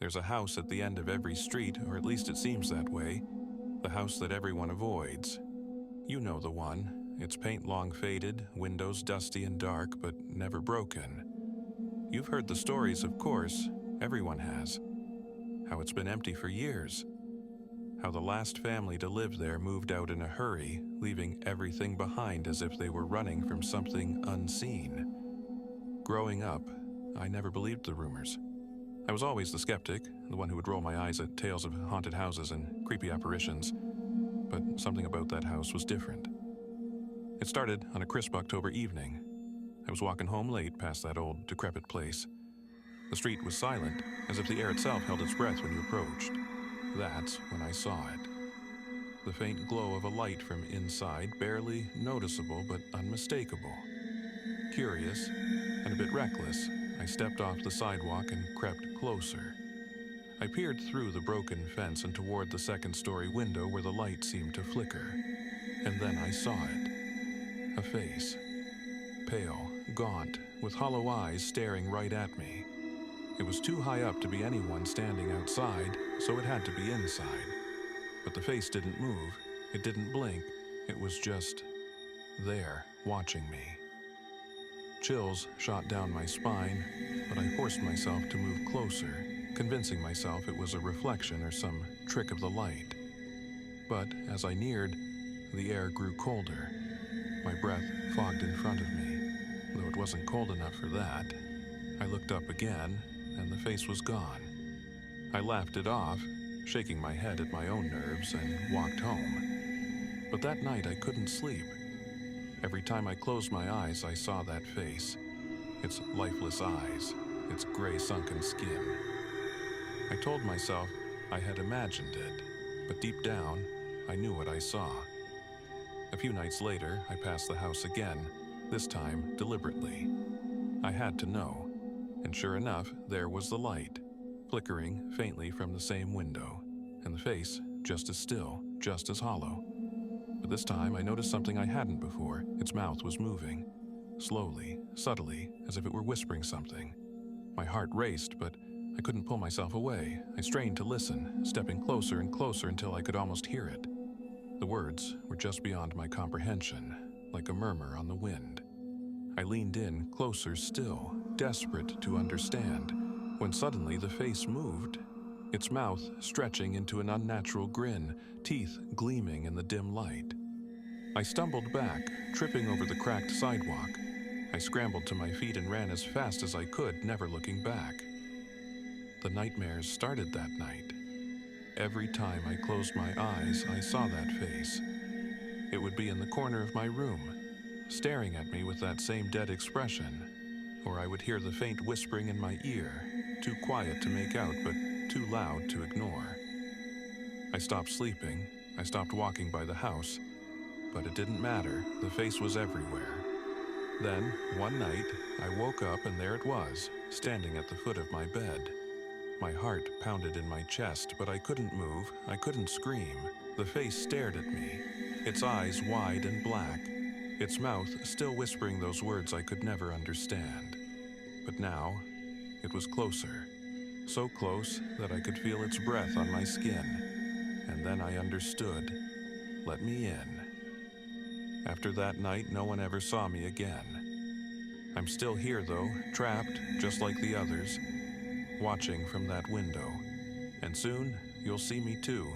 There's a house at the end of every street, or at least it seems that way. The house that everyone avoids. You know the one. Its paint long faded, windows dusty and dark, but never broken. You've heard the stories, of course. Everyone has. How it's been empty for years. How the last family to live there moved out in a hurry, leaving everything behind as if they were running from something unseen. Growing up, I never believed the rumors. I was always the skeptic, the one who would roll my eyes at tales of haunted houses and creepy apparitions. But something about that house was different. It started on a crisp October evening. I was walking home late past that old, decrepit place. The street was silent, as if the air itself held its breath when you approached. That's when I saw it. The faint glow of a light from inside, barely noticeable but unmistakable. Curious and a bit reckless, I stepped off the sidewalk and crept closer. I peered through the broken fence and toward the second-story window where the light seemed to flicker. And then I saw it. A face. Pale, gaunt, with hollow eyes staring right at me. It was too high up to be anyone standing outside, so it had to be inside. But the face didn't move, it didn't blink, it was just there, watching me. Chills shot down my spine, but I forced myself to move closer, convincing myself it was a reflection or some trick of the light. But as I neared, the air grew colder. My breath fogged in front of me, though it wasn't cold enough for that. I looked up again, and the face was gone. I laughed it off, shaking my head at my own nerves, and walked home. But that night I couldn't sleep. Every time I closed my eyes, I saw that face. Its lifeless eyes, its gray sunken skin. I told myself I had imagined it, but deep down, I knew what I saw. A few nights later, I passed the house again, this time deliberately. I had to know, and sure enough, there was the light, flickering faintly from the same window, and the face just as still, just as hollow. But this time, I noticed something I hadn't before. Its mouth was moving, slowly, subtly, as if it were whispering something. My heart raced, but I couldn't pull myself away. I strained to listen, stepping closer and closer until I could almost hear it. The words were just beyond my comprehension, like a murmur on the wind. I leaned in, closer still, desperate to understand, when suddenly the face moved, its mouth stretching into an unnatural grin, teeth gleaming in the dim light. I stumbled back, tripping over the cracked sidewalk. I scrambled to my feet and ran as fast as I could, never looking back. The nightmares started that night. Every time I closed my eyes, I saw that face. It would be in the corner of my room, staring at me with that same dead expression, or I would hear the faint whispering in my ear, too quiet to make out but too loud to ignore. I stopped sleeping, I stopped walking by the house, but it didn't matter, the face was everywhere. Then, one night, I woke up and there it was, standing at the foot of my bed. My heart pounded in my chest, but I couldn't move, I couldn't scream. The face stared at me, its eyes wide and black, its mouth still whispering those words I could never understand. But now, it was closer. So close that I could feel its breath on my skin. And then I understood. Let me in. After that night, no one ever saw me again. I'm still here, though, trapped, just like the others, watching from that window. And soon, you'll see me too.